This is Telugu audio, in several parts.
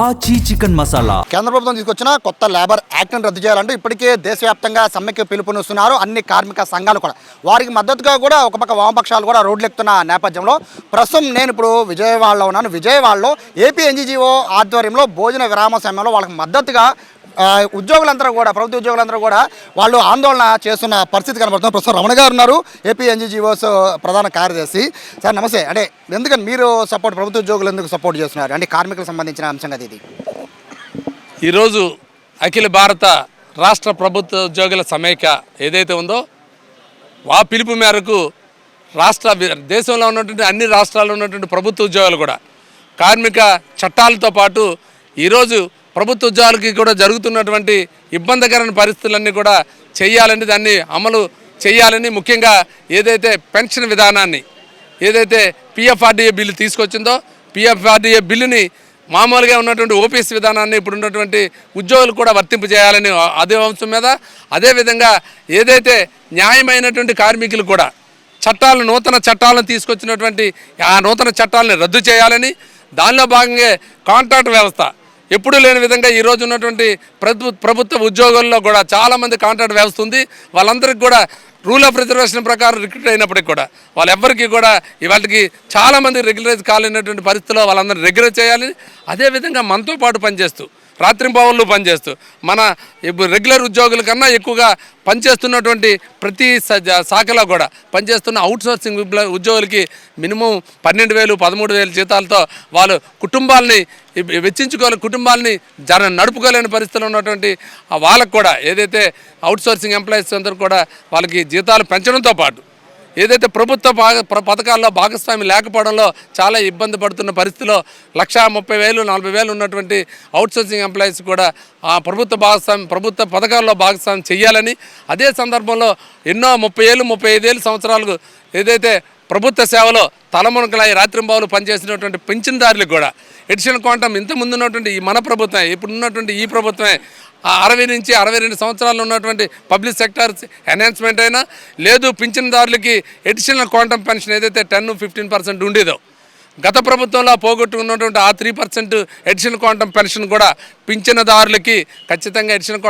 ఆచి చికెన్ మసాలా. కేంద్ర ప్రభుత్వం తీసుకొచ్చిన కొత్త లేబర్ యాక్ట్ను రద్దు చేయాలంటూ ఇప్పటికే దేశవ్యాప్తంగా సమ్మెకు పిలుపునిస్తున్నారు అన్ని కార్మిక సంఘాలు కూడా. వారికి మద్దతుగా కూడా ఒక పక్క వామపక్షాలు కూడా రోడ్లెక్కుతున్న నేపథ్యంలో ప్రస్తుతం నేను ఇప్పుడు విజయవాడలో ఉన్నాను. విజయవాడలో ఏపీ ఎన్జీఓ ఆధ్వర్యంలో భోజన విరామ సమయంలో వాళ్ళకి మద్దతుగా ఉద్యోగులందరూ కూడా ప్రభుత్వ ఉద్యోగులందరూ కూడా వాళ్ళు ఆందోళన చేస్తున్న పరిస్థితి కనబడుతుంది. ప్రస్తుతం రమణ గారు ఉన్నారు, ఏపీ ఎన్జీఓస్ ప్రధాన కార్యదర్శి. సార్ నమస్తే. అంటే ఎందుకని మీరు ప్రభుత్వ ఉద్యోగులు ఎందుకు సపోర్ట్ చేస్తున్నారు? అంటే కార్మికులకు సంబంధించిన అంశం కదా ఇది. ఈరోజు అఖిల భారత రాష్ట్ర ప్రభుత్వ ఉద్యోగుల సమైక్య ఏదైతే ఉందో ఆ పిలుపు మేరకు దేశంలో ఉన్నటువంటి అన్ని రాష్ట్రాల్లో ఉన్నటువంటి ప్రభుత్వ ఉద్యోగాలు కూడా కార్మిక చట్టాలతో పాటు ఈరోజు ప్రభుత్వ ఉద్యోగాలకి కూడా జరుగుతున్నటువంటి ఇబ్బందికరమైన పరిస్థితులన్నీ కూడా చేయాలని, దాన్ని అమలు చేయాలని, ముఖ్యంగా ఏదైతే పెన్షన్ విధానాన్ని ఏదైతే పిఎఫ్ఆర్డీఏ బిల్లు తీసుకొచ్చిందో పిఎఫ్ఆర్డీఏ బిల్లుని మామూలుగా ఉన్నటువంటి ఓపీఎస్ విధానాన్ని ఇప్పుడు ఉన్నటువంటి ఉద్యోగులు కూడా వర్తింపజేయాలని అదే అంశం మీద, అదేవిధంగా ఏదైతే న్యాయమైనటువంటి కార్మికులు కూడా నూతన చట్టాలను తీసుకొచ్చినటువంటి ఆ నూతన చట్టాలను రద్దు చేయాలని, దానిలో భాగంగా కాంట్రాక్ట్ వ్యవస్థ ఎప్పుడూ లేని విధంగా ఈరోజు ఉన్నటువంటి ప్రభుత్వ ఉద్యోగుల్లో కూడా చాలామంది కాంట్రాక్ట్ వ్యవస్థ ఉంది. వాళ్ళందరికీ కూడా రూల్ ఆఫ్ రిజర్వేషన్ ప్రకారం రిక్రూట్ అయినప్పటికీ కూడా వాళ్ళెవ్వరికీ కూడా ఇవాళకి చాలామంది రెగ్యులరైజ్ కాలేనటువంటి పరిస్థితిలో వాళ్ళందరినీ రెగ్యులర్ చేయాలి. అదేవిధంగా మనతో పాటు పనిచేస్తూ రాత్రింబవళ్ళు పనిచేస్తూ మన రెగ్యులర్ ఉద్యోగుల కన్నా ఎక్కువగా పనిచేస్తున్నటువంటి ప్రతి శాఖలో కూడా పనిచేస్తున్న అవుట్సోర్సింగ్ ఉద్యోగులకి మినిమం 12,000 13,000 జీతాలతో వాళ్ళు కుటుంబాలని కుటుంబాలని నడుపుకోలేని పరిస్థితుల్లో ఉన్నటువంటి వాళ్ళకు కూడా ఏదైతే అవుట్సోర్సింగ్ ఎంప్లాయీస్ అందరూ కూడా వాళ్ళకి జీతాలు పెంచడంతో పాటు ఏదైతే ప్రభుత్వ పథకాల్లో భాగస్వామి లేకపోవడంలో చాలా ఇబ్బంది పడుతున్న పరిస్థితిలో 1,30,000 40,000 ఉన్నటువంటి అవుట్సోర్సింగ్ ఎంప్లాయీస్ కూడా ఆ ప్రభుత్వ పథకాల్లో భాగస్వామి చేయాలని, అదే సందర్భంలో ఎన్నో 30 ఏళ్ళు 35 సంవత్సరాలకు ఏదైతే ప్రభుత్వ సేవలో తలమునకలై రాత్రింబావులు పనిచేసినటువంటి పింఛన్దారులకు కూడా ఎడిషనల్ క్వాంటం ఇంతకుముందు ఉన్నటువంటి మన ప్రభుత్వమే ఇప్పుడు ఉన్నటువంటి ఈ ప్రభుత్వమే 60 నుంచి 62 సంవత్సరాలు ఉన్నటువంటి పబ్లిక్ సెక్టర్ ఎన్హాన్స్మెంట్ అయినా లేదు, పింఛన్దారులకి ఎడిషనల్ క్వాంటం పెన్షన్ ఏదైతే 10-15% ఉండేదో గత ప్రభుత్వంలో పోగొట్టుకున్నటువంటి ఆ 3% ఎడిషనల్ క్వాంటం పెన్షన్ కూడా పింఛనదారులకి ఖచ్చితంగా ఎడిషనల్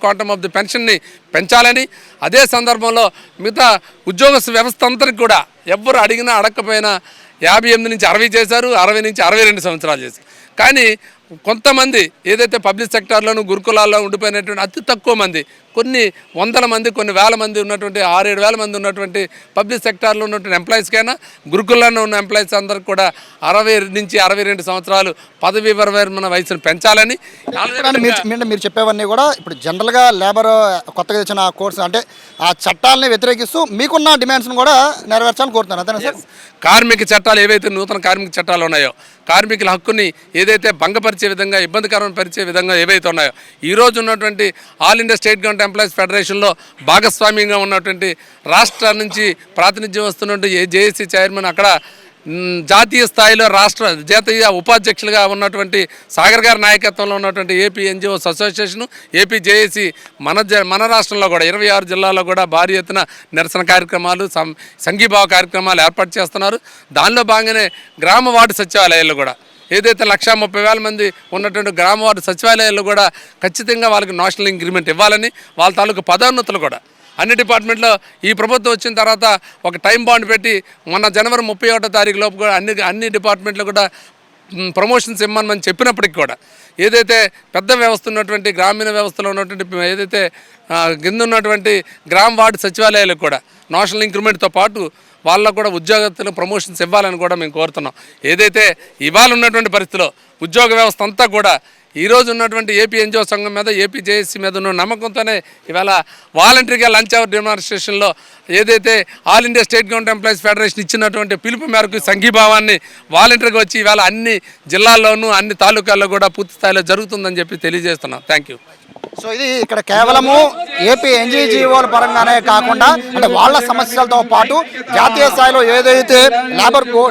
క్వాంటం ఆఫ్ ది పెన్షన్ని పెంచాలని, అదే సందర్భంలో మిగతా ఉద్యోగ వ్యవస్థ అంతరికి కూడా ఎవ్వరు అడిగినా అడగకపోయినా 58 నుంచి 60 చేశారు, 60 నుంచి 62 సంవత్సరాలు చేశారు. కానీ కొంతమంది ఏదైతే పబ్లిక్ సెక్టార్లోనూ గురుకులాల్లో ఉండిపోయినటువంటి అతి తక్కువ మంది, కొన్ని వందల మంది కొన్ని వేల మంది ఉన్నటువంటి 6-7 వేల మంది ఉన్నటువంటి పబ్లిక్ సెక్టార్లో ఉన్నటువంటి ఎంప్లాయీస్కైనా గురుకులాల్లో ఉన్న ఎంప్లాయీస్ అందరికి కూడా 60 నుంచి 62 సంవత్సరాలు పదవీ విరమణ వయసును పెంచాలని. మీరు చెప్పేవన్నీ కూడా ఇప్పుడు జనరల్గా లేబర్ కొత్తగా తెచ్చిన కోర్సు అంటే ఆ చట్టాలని వ్యతిరేకిస్తూ మీకున్న డిమాండ్స్ను కూడా నెరవేర్చాలని కోరుతున్నారు, అంతేనా సార్? కార్మిక చట్టాలు ఏవైతే నూతన కార్మిక చట్టాలు ఉన్నాయో కార్మికుల హక్కుని ఏదైతే భంగపరిచే విధంగా ఇబ్బందికరం పరిచే విధంగా ఏవైతే ఉన్నాయో ఈరోజు ఉన్నటువంటి all India state government employees ఫెడరేషన్లో భాగస్వామ్యంగా ఉన్నటువంటి రాష్ట్ర నుంచి ప్రాతినిధ్యం వస్తున్నటువంటి జేఏసీ చైర్మన్, అక్కడ జాతీయ స్థాయిలో జాతీయ ఉపాధ్యక్షులుగా ఉన్నటువంటి సాగర్ గారి నాయకత్వంలో ఉన్నటువంటి AP NGOs association, AP JAC మన రాష్ట్రంలో కూడా 26 జిల్లాల్లో కూడా భారీ ఎత్తున నిరసన కార్యక్రమాలు సంఘీభావ కార్యక్రమాలు ఏర్పాటు చేస్తున్నారు. దానిలో భాగంగానే గ్రామ వార్డు సచివాలయాల్లో కూడా ఏదైతే 1,30,000 మంది ఉన్నటువంటి గ్రామ వార్డు సచివాలయాల్లో కూడా ఖచ్చితంగా వాళ్ళకి నేషనల్ ఇంక్రిమెంట్ ఇవ్వాలని, వాళ్ళ తాలూకు పదోన్నతులు కూడా అన్ని డిపార్ట్మెంట్లో ఈ ప్రభుత్వం వచ్చిన తర్వాత ఒక టైం బాండ్ పెట్టి మొన్న జనవరి 31వ తారీఖు లోపు కూడా అన్ని డిపార్ట్మెంట్లో కూడా ప్రమోషన్స్ ఇమ్మని చెప్పినప్పటికీ కూడా ఏదైతే పెద్ద వ్యవస్థ ఉన్నటువంటి గ్రామీణ వ్యవస్థలో ఉన్నటువంటి ఏదైతే కింద ఉన్నటువంటి గ్రామ వార్డు సచివాలయాలకు కూడా నేషనల్ ఇంక్రిమెంట్తో పాటు వాళ్ళకు కూడా ఉద్యోగస్తులు ప్రమోషన్స్ ఇవ్వాలని కూడా మేము కోరుతున్నాం. ఏదైతే ఇవాళ ఉన్నటువంటి పరిస్థితిలో ఉద్యోగ వ్యవస్థ అంతా కూడా ఈరోజు ఉన్నటువంటి ఏపీ ఎన్జిఓ సంఘం మీద ఏపీ జేఏసీ మీద ఉన్న నమ్మకంతోనే ఇవాళ వాలంటరీగా లంచ్ అవర్ డెమాన్స్ట్రేషన్లో ఏదైతే all India state government employees federation ఇచ్చినటువంటి పిలుపు మేరకు సంఘీభావాన్ని వాలంటరీగా వచ్చి ఇవాళ అన్ని జిల్లాల్లోనూ అన్ని తాలూకాల్లో కూడా పూర్తి స్థాయిలో జరుగుతుందని చెప్పి తెలియజేస్తున్నాం. Thank you. సో ఇది ఇక్కడ కేవలము ఏపీ ఎన్జీజీఓల పరంగానే కాకుండా అంటే వాళ్ళ సమస్యలతో పాటు జాతీయ స్థాయిలో ఏదైతే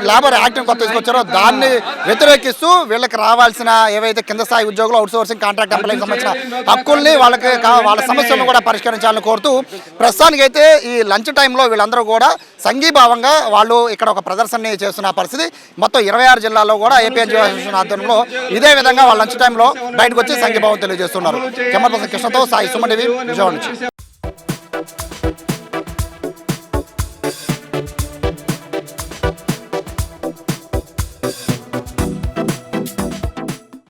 లేబర్ యాక్ట్ని కొత్త తీసుకొచ్చారో దాన్ని వ్యతిరేకిస్తూ వీళ్ళకి రావాల్సిన ఏవైతే కింద స్థాయి ఉద్యోగులు అవుట్సోర్సింగ్ కాంట్రాక్ట్ ఎంప్లాయీకి సంబంధించిన హక్కుల్ని వాళ్ళ సమస్యలను కూడా పరిష్కరించాలని కోరుతూ ప్రస్తుతానికైతే ఈ లంచ్ టైంలో వీళ్ళందరూ కూడా సంఘీభావంగా వాళ్ళు ఇక్కడ ఒక ప్రదర్శనని చేస్తున్న పరిస్థితి. మొత్తం 26 జిల్లాల్లో కూడా ఏపీ ఎన్జీఓ అసోసియేషన్ ఆధ్వర్యంలో ఇదే విధంగా వాళ్ళ లంచ్ టైంలో బయటకు వచ్చి సంఘీభావం తెలియజేస్తున్నారు. కెమెరా పర్సన్ కృష్ణతో సాయి సుమన్ టీవీ విజయవాడ నుంచి.